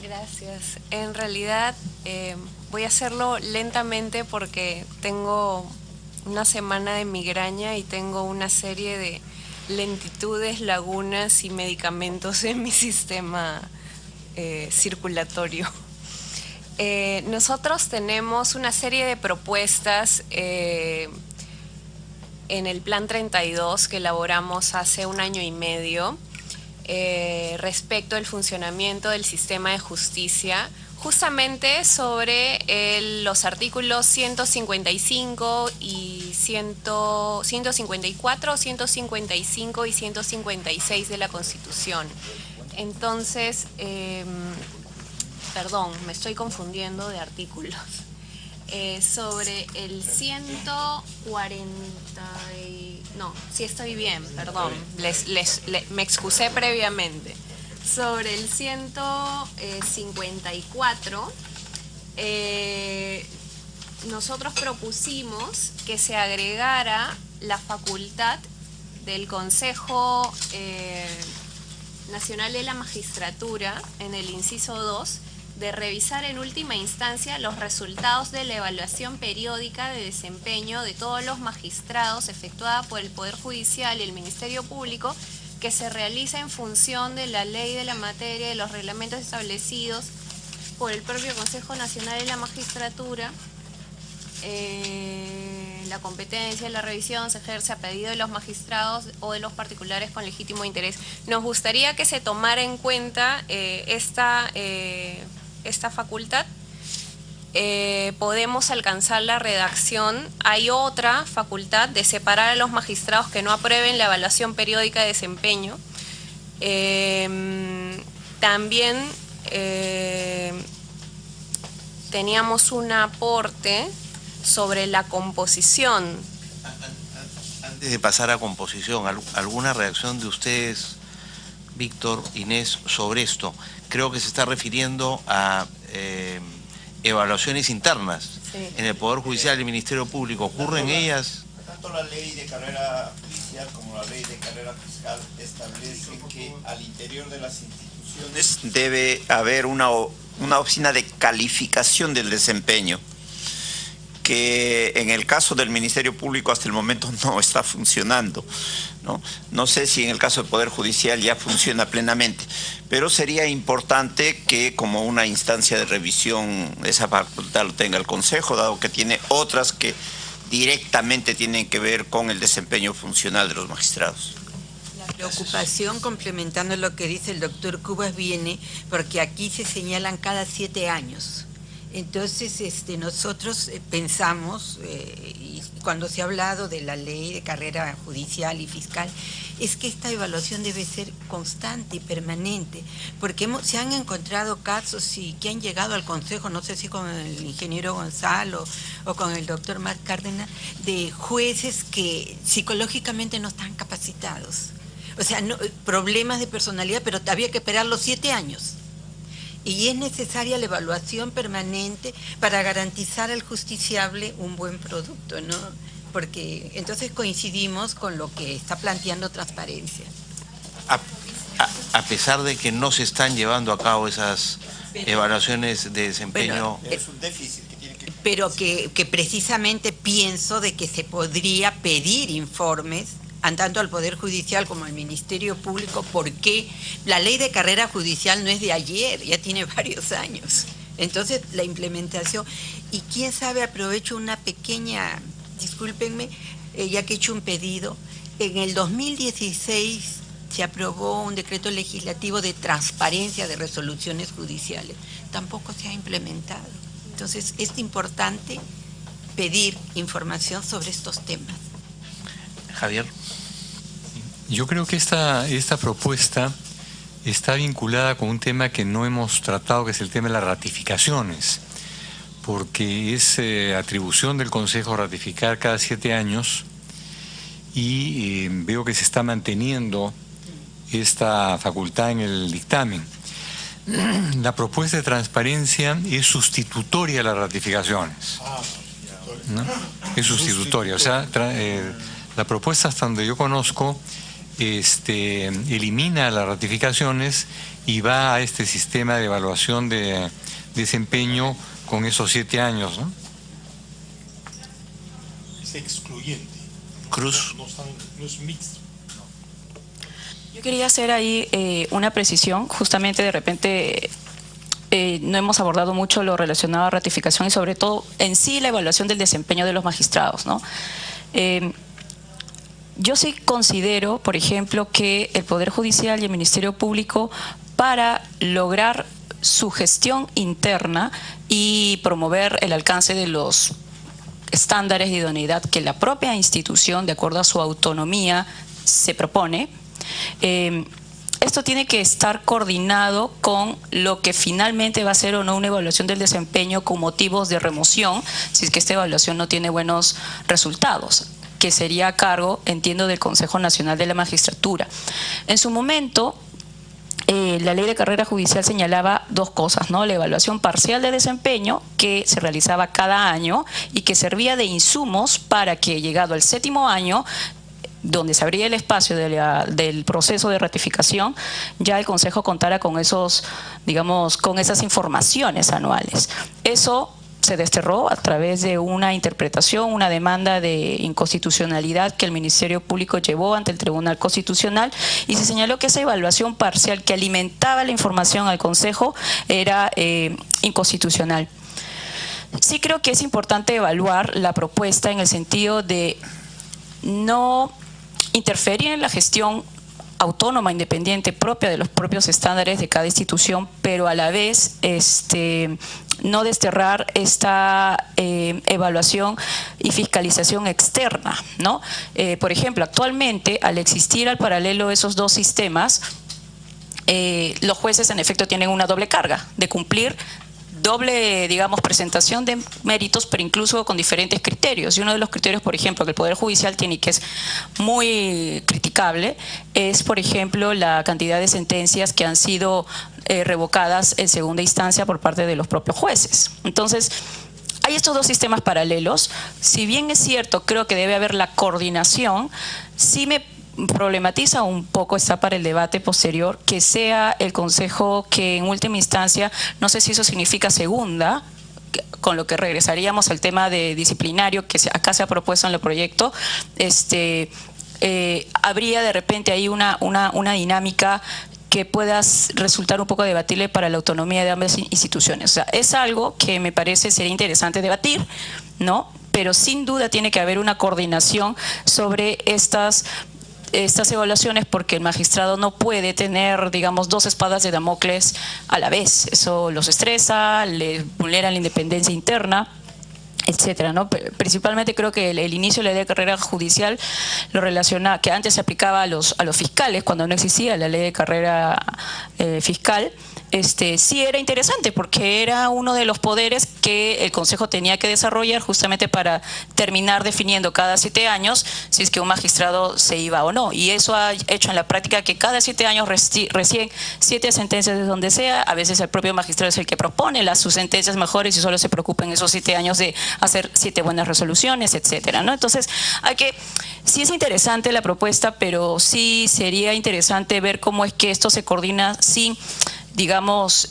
Gracias. En realidad voy a hacerlo lentamente porque tengo una semana de migraña y tengo una serie de lentitudes, lagunas y medicamentos en mi sistema circulatorio. Nosotros tenemos una serie de propuestas en el Plan 32 que elaboramos hace 1 año y medio respecto al funcionamiento del sistema de justicia, justamente sobre los artículos 155 y 154, 155 y 156 de la Constitución. Entonces, perdón, me estoy confundiendo de artículos. Sobre el 140... No, sí estoy bien, perdón, me excusé previamente. Sobre el 154, nosotros propusimos que se agregara la facultad del Consejo Nacional de la Magistratura, en el inciso 2, de revisar en última instancia los resultados de la evaluación periódica de desempeño de todos los magistrados efectuada por el Poder Judicial y el Ministerio Público, que se realiza en función de la ley de la materia y de los reglamentos establecidos por el propio Consejo Nacional de la Magistratura. La competencia de la revisión se ejerce a pedido de los magistrados o de los particulares con legítimo interés. Nos gustaría que se tomara en cuenta esta facultad. Podemos alcanzar la redacción. Hay otra facultad de separar a los magistrados que no aprueben la evaluación periódica de desempeño. También teníamos un aporte sobre la composición. Antes de pasar a composición, ¿alguna reacción de ustedes, Víctor, Inés, sobre esto? Creo que se está refiriendo a evaluaciones internas en el Poder Judicial y el Ministerio Público. ¿Ocurren ellas? Tanto la ley de carrera judicial como la ley de carrera fiscal establecen que al interior de las instituciones debe haber una oficina de calificación del desempeño, que en el caso del Ministerio Público hasta el momento no está funcionando, ¿no? No sé si en el caso del Poder Judicial ya funciona plenamente, pero sería importante que como una instancia de revisión esa facultad lo tenga el Consejo, dado que tiene otras que directamente tienen que ver con el desempeño funcional de los magistrados. La preocupación, complementando lo que dice el doctor Cubas, viene porque aquí se señalan cada 7 años. Entonces, nosotros pensamos, y cuando se ha hablado de la ley de carrera judicial y fiscal, es que esta evaluación debe ser constante y permanente, porque se han encontrado casos que han llegado al Consejo, no sé si con el ingeniero Gonzalo o con el doctor Marc Cárdenas, de jueces que psicológicamente no están capacitados. O sea, problemas de personalidad, pero había que esperar los 7 años. Y es necesaria la evaluación permanente para garantizar al justiciable un buen producto, ¿no? Porque entonces coincidimos con lo que está planteando Transparencia. A pesar de que no se están llevando a cabo esas evaluaciones de desempeño... Bueno, es un déficit que tiene que... Pero que precisamente pienso de que se podría pedir informes tanto al Poder Judicial como al Ministerio Público, porque la ley de carrera judicial no es de ayer, ya tiene varios años. Entonces, la implementación, y quién sabe, aprovecho una pequeña, discúlpenme, ya que he hecho un pedido, en el 2016 se aprobó un decreto legislativo de transparencia de resoluciones judiciales, tampoco se ha implementado. Entonces, es importante pedir información sobre estos temas. Javier. Yo creo que esta propuesta está vinculada con un tema que no hemos tratado, que es el tema de las ratificaciones, porque es atribución del Consejo ratificar cada 7 años y veo que se está manteniendo esta facultad en el dictamen. La propuesta de transparencia es sustitutoria a las ratificaciones, ¿no? Es sustitutoria, o sea, la propuesta, hasta donde yo conozco, elimina las ratificaciones y va a este sistema de evaluación de desempeño con esos 7 años, ¿no? Es excluyente. Cruz. No es mixto. Yo quería hacer ahí una precisión, justamente de repente no hemos abordado mucho lo relacionado a ratificación y sobre todo en sí la evaluación del desempeño de los magistrados, ¿no? Yo sí considero, por ejemplo, que el Poder Judicial y el Ministerio Público, para lograr su gestión interna y promover el alcance de los estándares de idoneidad que la propia institución, de acuerdo a su autonomía, se propone, esto tiene que estar coordinado con lo que finalmente va a ser o no una evaluación del desempeño con motivos de remoción, si es que esta evaluación no tiene buenos resultados, que sería a cargo, entiendo, del Consejo Nacional de la Magistratura. En su momento, la ley de carrera judicial señalaba 2 cosas, ¿no? La evaluación parcial de desempeño, que se realizaba cada año y que servía de insumos para que, llegado al 7º año, donde se abría el espacio del proceso de ratificación, ya el Consejo contara con esos, digamos, con esas informaciones anuales. Eso se desterró a través de una interpretación, una demanda de inconstitucionalidad que el Ministerio Público llevó ante el Tribunal Constitucional, y se señaló que esa evaluación parcial que alimentaba la información al Consejo era inconstitucional. Sí creo que es importante evaluar la propuesta en el sentido de no interferir en la gestión autónoma, independiente, propia de los propios estándares de cada institución, pero a la vez no desterrar esta evaluación y fiscalización externa, ¿no? Por ejemplo, actualmente, al existir al paralelo esos 2 sistemas, los jueces en efecto tienen una doble carga de cumplir doble, digamos, presentación de méritos, pero incluso con diferentes criterios. Y uno de los criterios, por ejemplo, que el Poder Judicial tiene y que es muy criticable, es, por ejemplo, la cantidad de sentencias que han sido revocadas en segunda instancia por parte de los propios jueces. Entonces, hay estos 2 sistemas paralelos. Si bien es cierto, creo que debe haber la coordinación, sí me problematiza un poco, está para el debate posterior, que sea el Consejo que en última instancia, no sé si eso significa segunda, con lo que regresaríamos al tema de disciplinario que acá se ha propuesto en el proyecto, habría de repente ahí una dinámica que pueda resultar un poco debatible para la autonomía de ambas instituciones. O sea, es algo que me parece sería interesante debatir, ¿no? Pero sin duda tiene que haber una coordinación sobre estas evaluaciones, porque el magistrado no puede tener, digamos, 2 espadas de Damocles a la vez. Eso los estresa, le vulnera la independencia interna, etcétera, ¿no? Principalmente creo que el inicio de la ley de carrera judicial lo relaciona, que antes se aplicaba a los fiscales, cuando no existía la ley de carrera fiscal. Sí era interesante porque era uno de los poderes que el Consejo tenía que desarrollar justamente para terminar definiendo cada 7 años si es que un magistrado se iba o no, y eso ha hecho en la práctica que cada 7 años recién 7 sentencias de donde sea, a veces el propio magistrado es el que propone sus sentencias mejores y solo se preocupa en esos 7 años de hacer 7 buenas resoluciones, etcétera, ¿no? Entonces, sí es interesante la propuesta, pero sí sería interesante ver cómo es que esto se coordina sin, digamos,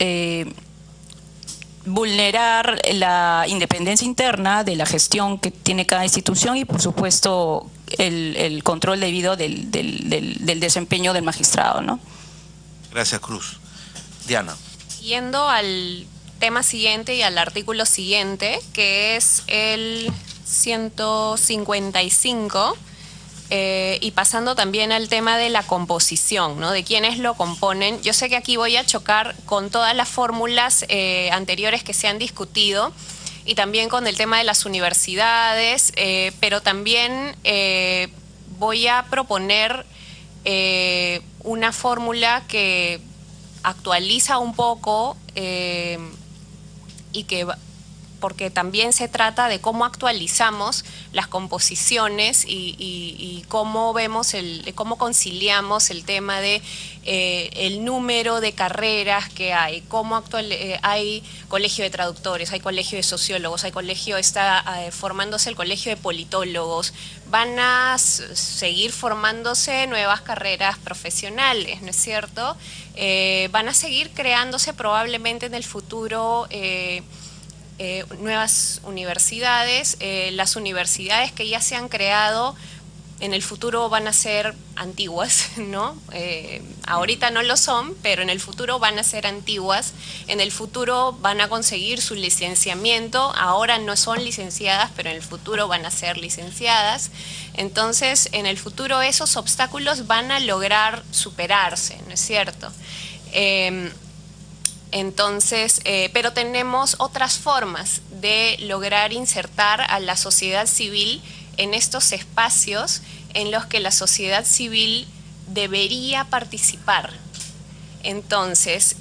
vulnerar la independencia interna de la gestión que tiene cada institución y, por supuesto, el control debido del desempeño del magistrado, ¿no? Gracias, Cruz. Diana. Yendo al tema siguiente y al artículo siguiente, que es el 155, y pasando también al tema de la composición, ¿no? De quiénes lo componen. Yo sé que aquí voy a chocar con todas las fórmulas anteriores que se han discutido y también con el tema de las universidades, pero también voy a proponer una fórmula que actualiza un poco y que porque también se trata de cómo actualizamos las composiciones y cómo vemos cómo conciliamos el tema de el número de carreras que hay, hay colegio de traductores, hay colegio de sociólogos, está formándose el colegio de politólogos, van a seguir formándose nuevas carreras profesionales, ¿no es cierto? Van a seguir creándose probablemente en el futuro nuevas universidades. Las universidades que ya se han creado en el futuro van a ser antiguas, ¿no? Ahorita no lo son, pero en el futuro van a ser antiguas. En el futuro van a conseguir su licenciamiento. Ahora no son licenciadas, pero en el futuro van a ser licenciadas. Entonces, en el futuro esos obstáculos van a lograr superarse, ¿no es cierto? Entonces, pero tenemos otras formas de lograr insertar a la sociedad civil en estos espacios en los que la sociedad civil debería participar. Entonces,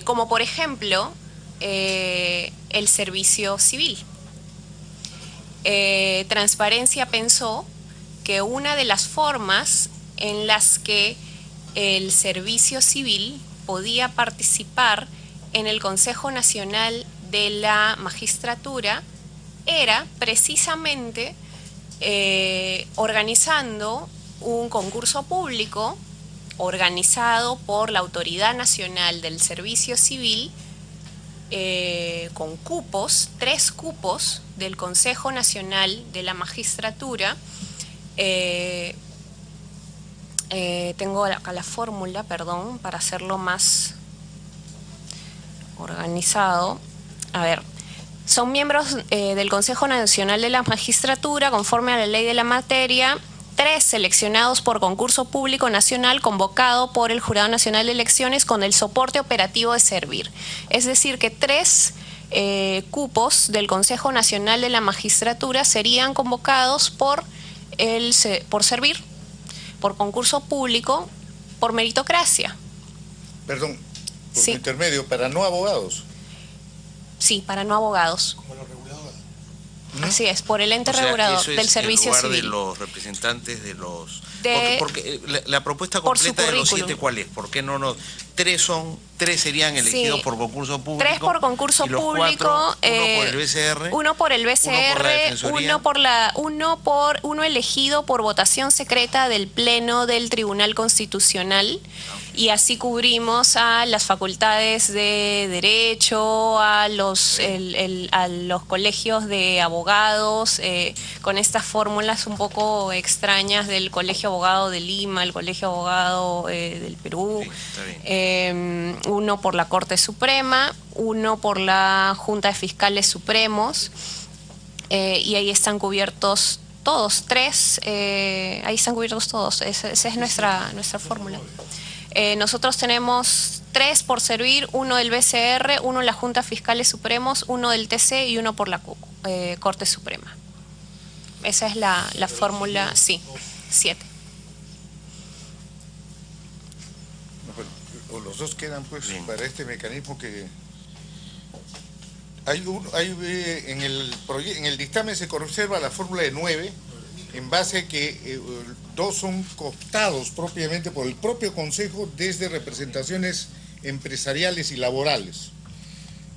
como por ejemplo, el servicio civil. Transparencia pensó que una de las formas en las que el servicio civil podía participar en el Consejo Nacional de la Magistratura era precisamente organizando un concurso público organizado por la Autoridad Nacional del Servicio Civil con cupos, 3 cupos del Consejo Nacional de la Magistratura. Tengo acá la fórmula, perdón, para hacerlo más organizado. A ver, son miembros del Consejo Nacional de la Magistratura, conforme a la ley de la materia, 3 seleccionados por concurso público nacional convocado por el Jurado Nacional de Elecciones con el soporte operativo de servir. Es decir, que 3 cupos del Consejo Nacional de la Magistratura serían convocados por servir, por concurso público, por meritocracia. Perdón, por Sí. tu intermedio, para no abogados. Sí, para no abogados. Como los reguladores. Así es, por el ente O sea, regulador eso es del servicio en lugar civil. de los representantes de los... De- porque la propuesta por su completa de los currículum. 7, ¿cuál es? ¿Por qué no? 3 serían elegidos Sí. por concurso público. 3 por concurso y los público, 4, uno por el BCR. uno por el BCR, Defensoría. uno elegido por votación secreta del Pleno del Tribunal Constitucional, y así cubrimos a las facultades de Derecho, a los colegios de abogados, con estas fórmulas un poco extrañas del Colegio Abogado de Lima, el Colegio Abogado del Perú. Sí, está bien. Uno por la Corte Suprema, uno por la Junta de Fiscales Supremos, y ahí están cubiertos todos, 3, ahí están cubiertos todos. Esa es nuestra fórmula. Nosotros tenemos 3 por servir, uno del BCR, uno de la Junta de Fiscales Supremos, uno del TC y uno por la Corte Suprema. Esa es la fórmula, sí, 7. O los dos quedan pues Bien. para este mecanismo que en el dictamen se conserva la fórmula de 9 en base a que 2 son cooptados propiamente por el propio Consejo desde representaciones empresariales y laborales.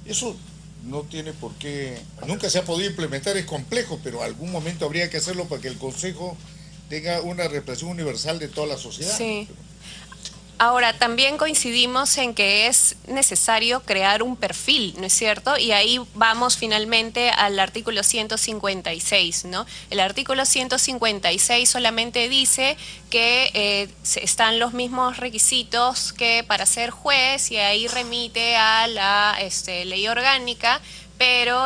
Eso no tiene por qué, nunca se ha podido implementar, es complejo, pero algún momento habría que hacerlo para que el Consejo tenga una representación universal de toda la sociedad. Sí. Ahora, también coincidimos en que es necesario crear un perfil, ¿no es cierto? Y ahí vamos finalmente al artículo 156, ¿no? El artículo 156 solamente dice que están los mismos requisitos que para ser juez, y ahí remite a la ley orgánica, pero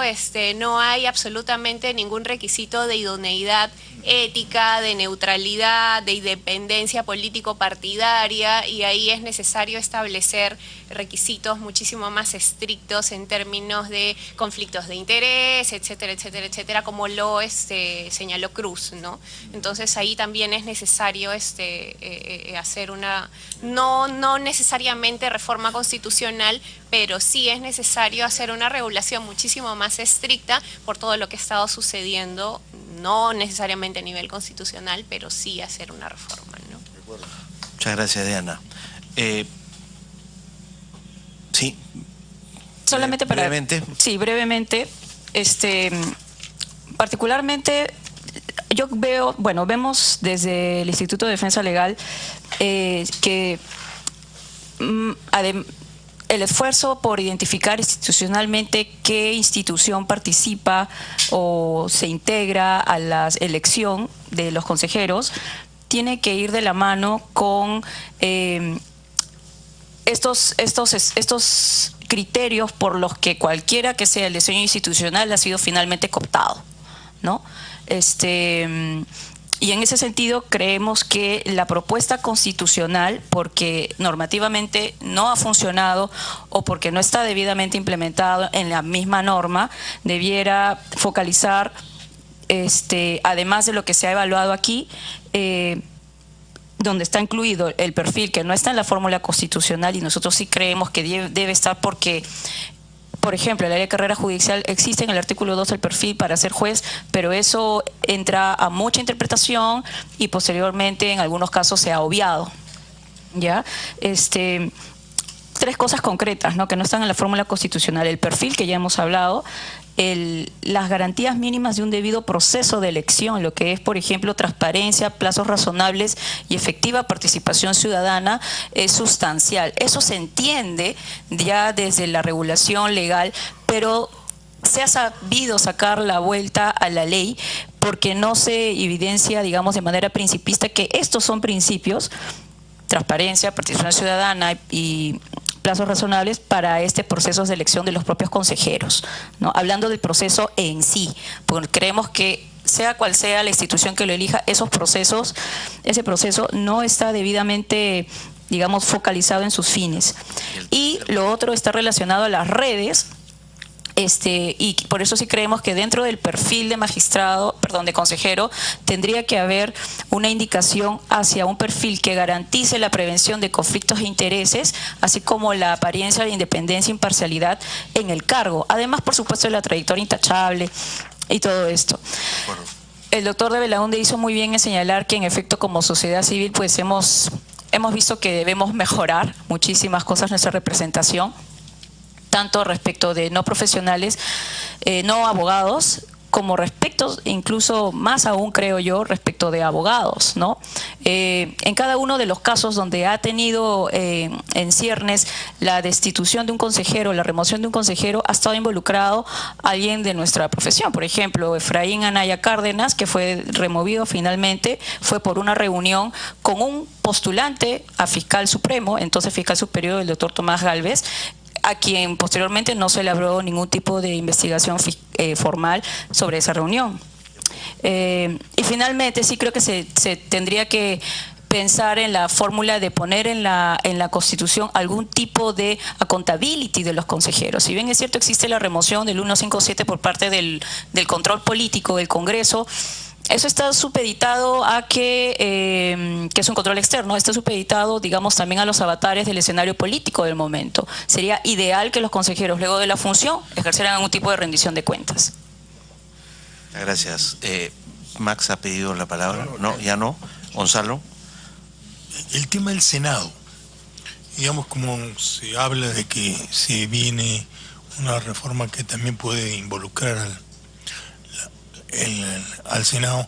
no hay absolutamente ningún requisito de idoneidad ética, de neutralidad, de independencia político-partidaria, y ahí es necesario establecer requisitos muchísimo más estrictos en términos de conflictos de interés, etcétera, etcétera, etcétera, como lo señaló Cruz, ¿no? Entonces ahí también es necesario hacer una, no necesariamente reforma constitucional, pero sí es necesario hacer una regulación muchísimo más estricta por todo lo que ha estado sucediendo, no necesariamente a nivel constitucional, pero sí hacer una reforma, ¿no? Muchas gracias, Diana. Sí. Solamente para... brevemente. Sí, brevemente. Particularmente, yo veo, bueno, vemos desde el Instituto de Defensa Legal que el esfuerzo por identificar institucionalmente qué institución participa o se integra a la elección de los consejeros tiene que ir de la mano con estos criterios por los que cualquiera que sea el diseño institucional ha sido finalmente cooptado, ¿no? Y en ese sentido creemos que la propuesta constitucional, porque normativamente no ha funcionado o porque no está debidamente implementado en la misma norma, debiera focalizar, además de lo que se ha evaluado aquí, donde está incluido el perfil que no está en la fórmula constitucional, y nosotros sí creemos que debe estar porque, por ejemplo, en la ley de carrera judicial existe en el artículo 2 el perfil para ser juez, pero eso entra a mucha interpretación y posteriormente en algunos casos se ha obviado, ¿ya? Tres cosas concretas, ¿no?, que no están en la fórmula constitucional: el perfil, que ya hemos hablado, las garantías mínimas de un debido proceso de elección, lo que es, por ejemplo, transparencia, plazos razonables y efectiva participación ciudadana, es sustancial. Eso se entiende ya desde la regulación legal, pero se ha sabido sacar la vuelta a la ley porque no se evidencia, digamos, de manera principista que estos son principios: transparencia, participación ciudadana y plazos razonables para proceso de elección de los propios consejeros, ¿no? Hablando del proceso en sí, porque creemos que sea cual sea la institución que lo elija, ese proceso no está debidamente, digamos, focalizado en sus fines. Y lo otro está relacionado a las redes. Y por eso sí creemos que dentro del perfil de de consejero, tendría que haber una indicación hacia un perfil que garantice la prevención de conflictos de intereses, así como la apariencia de independencia e imparcialidad en el cargo. Además, por supuesto, de la trayectoria intachable y todo esto. El doctor de Belaunde hizo muy bien en señalar que, en efecto, como sociedad civil, pues hemos visto que debemos mejorar muchísimas cosas en nuestra representación, tanto respecto de no profesionales, no abogados, como respecto, incluso más aún creo yo, respecto de abogados, ¿no? En cada uno de los casos donde ha tenido en ciernes la destitución de un consejero, la remoción de un consejero, ha estado involucrado alguien de nuestra profesión. Por ejemplo, Efraín Anaya Cárdenas, que fue removido finalmente, fue por una reunión con un postulante a fiscal supremo, entonces fiscal superior, el doctor Tomás Gálvez, a quien posteriormente no se le abrió ningún tipo de investigación formal sobre esa reunión. Y finalmente sí creo que se tendría que pensar en la fórmula de poner en la Constitución algún tipo de accountability de los consejeros. Si bien es cierto, existe la remoción del 157 por parte del control político del Congreso, eso está supeditado a que es un control externo, está supeditado, digamos, también a los avatares del escenario político del momento. Sería ideal que los consejeros, luego de la función, ejercieran algún tipo de rendición de cuentas. Gracias. Max ha pedido la palabra. No, ya no. Gonzalo. El tema del Senado. Digamos, como se habla de que se viene una reforma que también puede involucrar al Senado,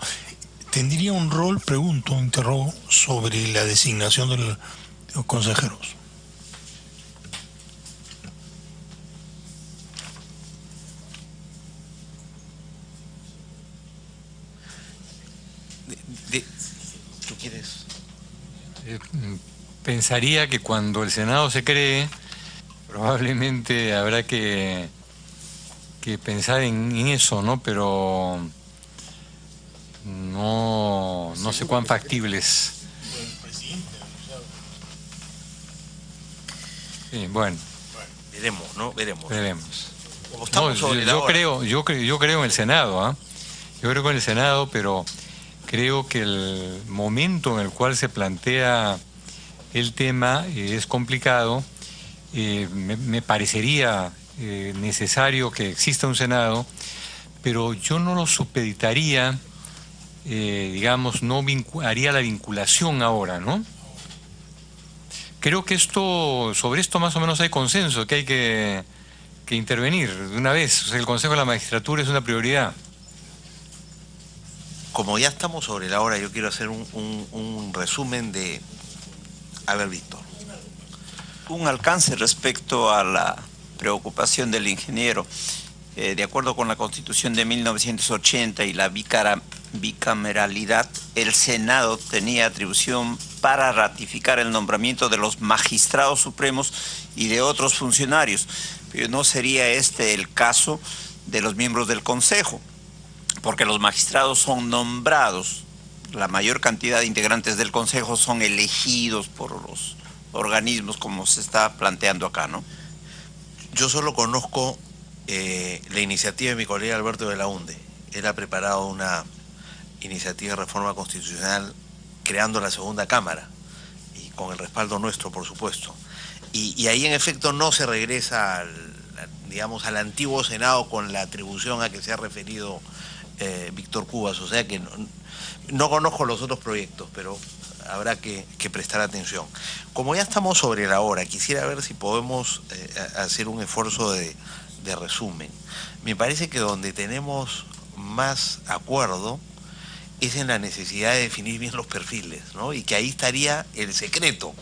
¿tendría un rol, interrogo, sobre la designación de los consejeros? ¿Tú quieres? Pensaría que cuando el Senado se cree, probablemente habrá que pensar en eso, ¿no? Pero no sé cuán factibles. Sí, bueno. Veremos, ¿no? Veremos. Como No, estamos sobre la hora. yo creo en el Senado, ¿ah? Yo creo en el Senado, pero creo que el momento en el cual se plantea el tema es complicado. Me parecería necesario que exista un Senado, pero yo no lo supeditaría, digamos, no haría la vinculación ahora, ¿no? Creo que sobre esto más o menos hay consenso, que hay que intervenir de una vez. O sea, el Consejo de la Magistratura es una prioridad. Como ya estamos sobre la hora, yo quiero hacer un resumen de... A ver, Víctor. Un alcance respecto a la preocupación del ingeniero. De acuerdo con la Constitución de 1980 y la bicameralidad, el Senado tenía atribución para ratificar el nombramiento de los magistrados supremos y de otros funcionarios. Pero no sería este el caso de los miembros del Consejo, porque los magistrados son nombrados. La mayor cantidad de integrantes del Consejo son elegidos por los organismos, como se está planteando acá, ¿no? Yo solo conozco la iniciativa de mi colega Alberto Belaunde. Él ha preparado una iniciativa de reforma constitucional creando la segunda cámara, y con el respaldo nuestro, por supuesto. Y ahí, en efecto, no se regresa al antiguo Senado con la atribución a que se ha referido Víctor Cubas. O sea que no conozco los otros proyectos, pero habrá que prestar atención. Como ya estamos sobre la hora, quisiera ver si podemos hacer un esfuerzo de resumen. Me parece que donde tenemos más acuerdo es en la necesidad de definir bien los perfiles, ¿no? Y que ahí estaría el secreto.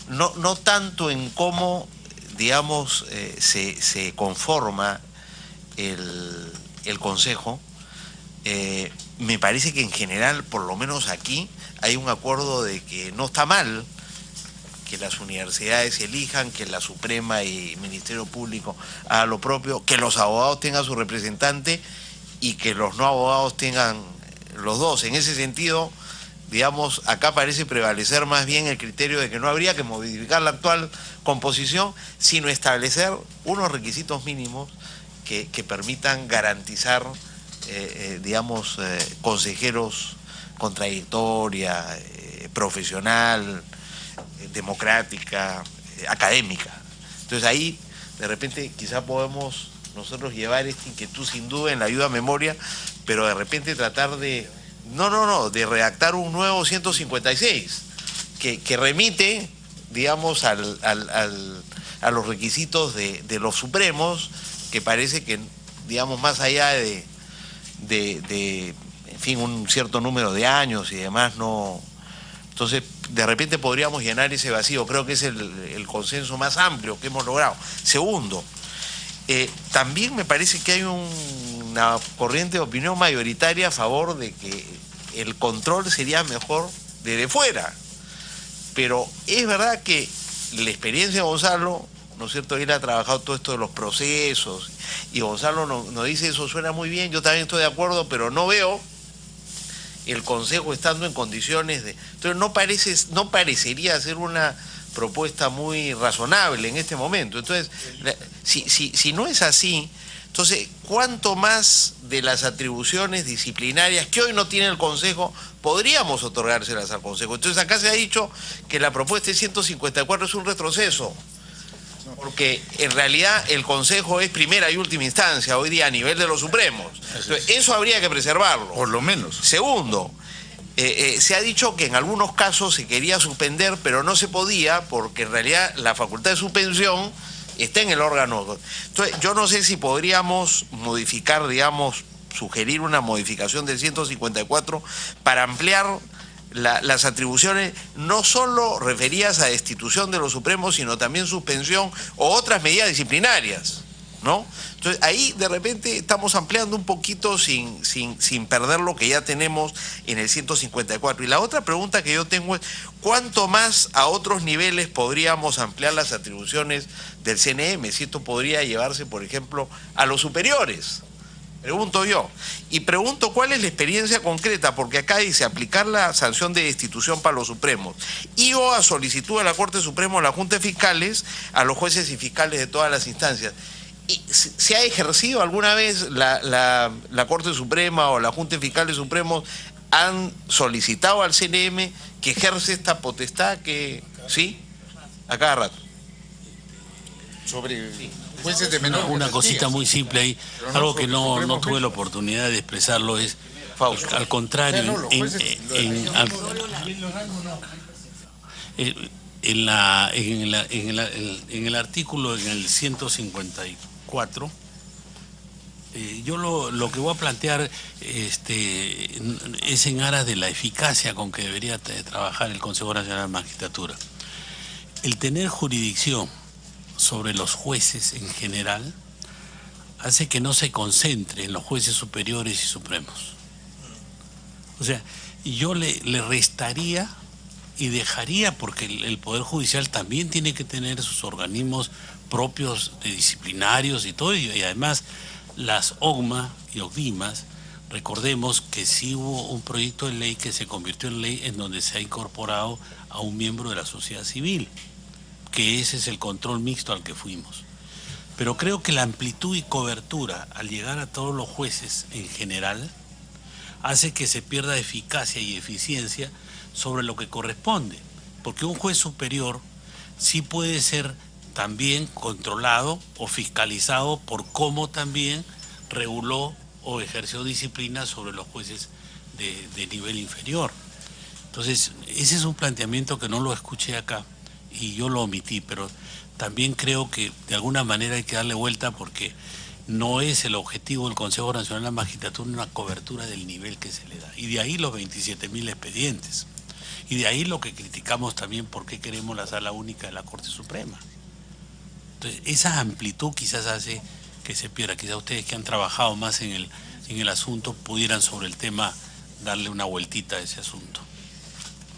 No tanto en cómo, digamos, se conforma el Consejo. Me parece que en general, por lo menos aquí, hay un acuerdo de que no está mal que las universidades elijan, que la Suprema y Ministerio Público hagan lo propio, que los abogados tengan su representante y que los no abogados tengan los dos. En ese sentido, digamos, acá parece prevalecer más bien el criterio de que no habría que modificar la actual composición, sino establecer unos requisitos mínimos que permitan garantizar, digamos, consejeros con trayectoria profesional, democrática, académica. Entonces ahí, de repente, quizá podemos nosotros llevar esta inquietud sin duda en la ayuda a memoria, pero de repente tratar de... de redactar un nuevo 156 que remite, digamos, a los requisitos de los supremos, que parece que, digamos, más allá de en fin, un cierto número de años y demás, no... Entonces, de repente podríamos llenar ese vacío. Creo que es el consenso más amplio que hemos logrado. Segundo, también me parece que hay una corriente de opinión mayoritaria a favor de que el control sería mejor desde fuera. Pero es verdad que la experiencia de Gonzalo, ¿no es cierto? Él ha trabajado todo esto de los procesos, y Gonzalo nos dice, eso suena muy bien, yo también estoy de acuerdo, pero no veo el Consejo estando en condiciones de... Entonces no parecería ser una propuesta muy razonable en este momento. Entonces, si no es así, entonces, ¿cuánto más de las atribuciones disciplinarias que hoy no tiene el Consejo podríamos otorgárselas al Consejo? Entonces, acá se ha dicho que la propuesta de 154 es un retroceso, porque en realidad el Consejo es primera y última instancia hoy día a nivel de los supremos. Entonces, eso habría que preservarlo. Por lo menos. Segundo, se ha dicho que en algunos casos se quería suspender, pero no se podía, porque en realidad la facultad de suspensión está en el órgano. Entonces, yo no sé si podríamos modificar, digamos, sugerir una modificación del 154 para ampliar las atribuciones, no solo referidas a destitución de los supremos, sino también suspensión o otras medidas disciplinarias, ¿no? Entonces ahí de repente estamos ampliando un poquito sin perder lo que ya tenemos en el 154. Y la otra pregunta que yo tengo es, ¿cuánto más a otros niveles podríamos ampliar las atribuciones del CNM? Si esto podría llevarse, por ejemplo, a los superiores, Pregunto yo. Y pregunto cuál es la experiencia concreta, porque acá dice aplicar la sanción de destitución para los supremos y o a solicitud de la Corte Suprema o la Junta de Fiscales a los jueces y fiscales de todas las instancias. ¿Y se ha ejercido alguna vez la Corte Suprema o la Junta de Fiscales Supremos han solicitado al CNM que ejerce esta potestad que, ¿sí? A cada rato. Sobre jueces de menor. Una cosita muy simple ahí, algo que no tuve la oportunidad de expresarlo es, al contrario, en el artículo, en el 154, yo lo que voy a plantear es en aras de la eficacia con que debería trabajar el Consejo Nacional de Magistratura. El tener jurisdicción sobre los jueces en general hace que no se concentre en los jueces superiores y supremos. O sea, yo le restaría y dejaría, porque el Poder Judicial también tiene que tener sus organismos propios de disciplinarios y todo, y además las OGMA y OGDIMAS, recordemos que sí hubo un proyecto de ley que se convirtió en ley en donde se ha incorporado a un miembro de la sociedad civil, que ese es el control mixto al que fuimos. Pero creo que la amplitud y cobertura al llegar a todos los jueces en general hace que se pierda eficacia y eficiencia sobre lo que corresponde, porque un juez superior sí puede ser también controlado o fiscalizado por cómo también reguló o ejerció disciplina sobre los jueces de nivel inferior. Entonces, ese es un planteamiento que no lo escuché acá y yo lo omití, pero también creo que de alguna manera hay que darle vuelta, porque no es el objetivo del Consejo Nacional de la Magistratura una cobertura del nivel que se le da. Y de ahí los 27.000 expedientes. Y de ahí lo que criticamos también, por qué queremos la sala única de la Corte Suprema. Entonces, esa amplitud quizás hace que se pierda. Quizás ustedes que han trabajado más en el asunto pudieran sobre el tema darle una vueltita a ese asunto.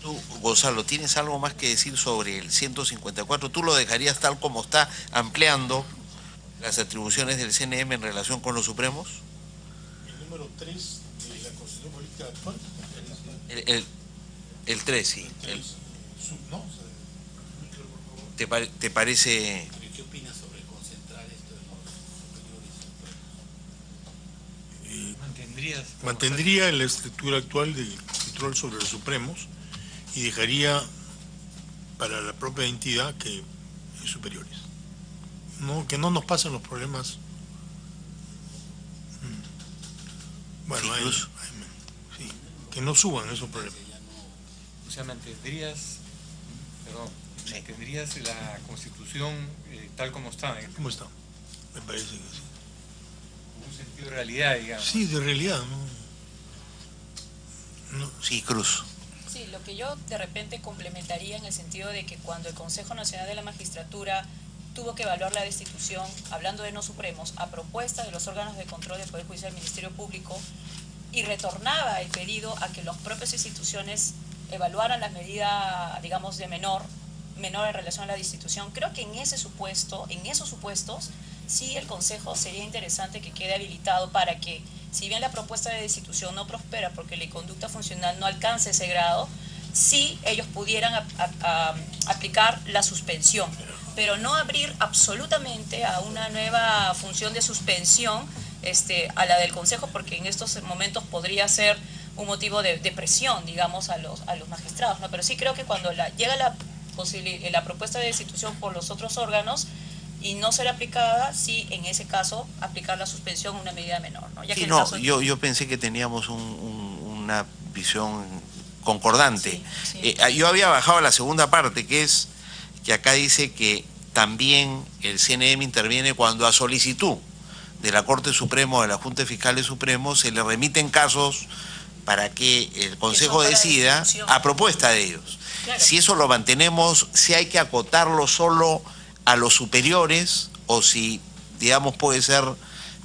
Tú, Gonzalo, ¿tienes algo más que decir sobre el 154? ¿Tú lo dejarías tal como está, ampliando las atribuciones del CNM en relación con los supremos? El número 3 de la Constitución Política actual. El 3, sí. ¿No? ¿Te parece? ¿Qué opinas sobre concentrar esto en los superiores? Mantendría la estructura actual del control sobre los supremos y dejaría para la propia entidad que es superiores. No, que no nos pasen los problemas. Bueno, sí, que no suban esos problemas. O sea, mantendrías la Constitución tal como está. ¿Cómo está? Me parece que sí. Un sentido de realidad, digamos. Sí, de realidad, ¿no? Sí, Cruz. Sí, lo que yo de repente complementaría en el sentido de que cuando el Consejo Nacional de la Magistratura tuvo que evaluar la destitución, hablando de no supremos, a propuesta de los órganos de control del Poder Judicial del Ministerio Público, y retornaba el pedido a que las propias instituciones evaluaran la medida, digamos, de menor en relación a la destitución. Creo que en esos supuestos, sí el Consejo sería interesante que quede habilitado para que, si bien la propuesta de destitución no prospera porque la conducta funcional no alcanza ese grado, sí ellos pudieran aplicar la suspensión, pero no abrir absolutamente a una nueva función de suspensión a la del Consejo, porque en estos momentos podría ser un motivo de presión, digamos, a los magistrados, ¿no? Pero sí creo que cuando llega la propuesta de destitución por los otros órganos y no ser aplicada, sí, en ese caso, aplicar la suspensión una medida menor, ¿no? Ya Sí, que no, caso... yo pensé que teníamos una visión concordante. Sí. Yo había bajado a la segunda parte, que es que acá dice que también el CNM interviene cuando a solicitud de la Corte Suprema o de la Junta de Fiscales Supremos se le remiten casos para que el Consejo decida a propuesta de ellos. Claro. Si eso lo mantenemos, si hay que acotarlo solo a los superiores o si, digamos, puede ser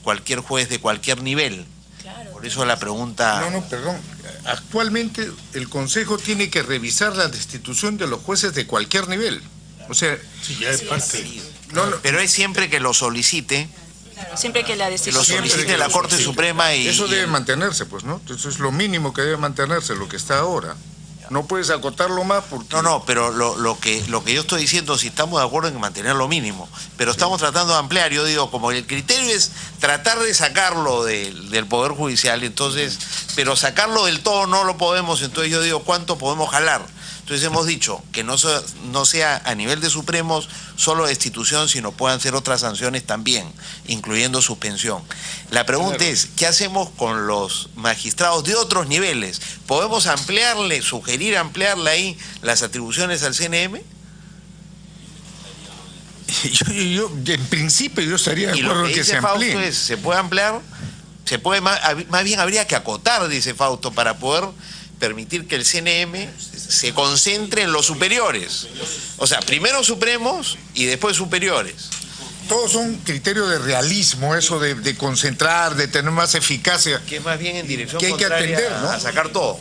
cualquier juez de cualquier nivel. Claro, Por eso la pregunta... No, perdón. Actualmente el Consejo tiene que revisar la destitución de los jueces de cualquier nivel. O sea, Sí, ya es parte. Pero es siempre que lo solicite Siempre que la Que decisión... lo solicite la Corte Suprema y... Eso debe mantenerse, pues, ¿no? Eso es lo mínimo que debe mantenerse, lo que está ahora. No puedes acotarlo más porque... No, pero lo que yo estoy diciendo, si estamos de acuerdo en mantener lo mínimo, pero estamos tratando de ampliar, yo digo, como el criterio es tratar de sacarlo del Poder Judicial, entonces, pero sacarlo del todo no lo podemos, entonces yo digo, ¿cuánto podemos jalar? Entonces hemos dicho que no sea a nivel de Supremos solo destitución, sino puedan ser otras sanciones también, incluyendo suspensión. La pregunta es, ¿qué hacemos con los magistrados de otros niveles? ¿Podemos sugerir ampliarle ahí las atribuciones al CNM? Yo en principio yo estaría de Y lo acuerdo que que dice se Fausto amplíe. es, ¿se puede ampliar? Más bien habría que acotar, dice Fausto, para poder permitir que el CNM se concentre en los superiores. O sea, primero Supremos y después superiores. Todos son criterios de realismo, eso de concentrar, de tener más eficacia. Que es más bien en dirección que hay que contraria atender, ¿no? a sacar todo.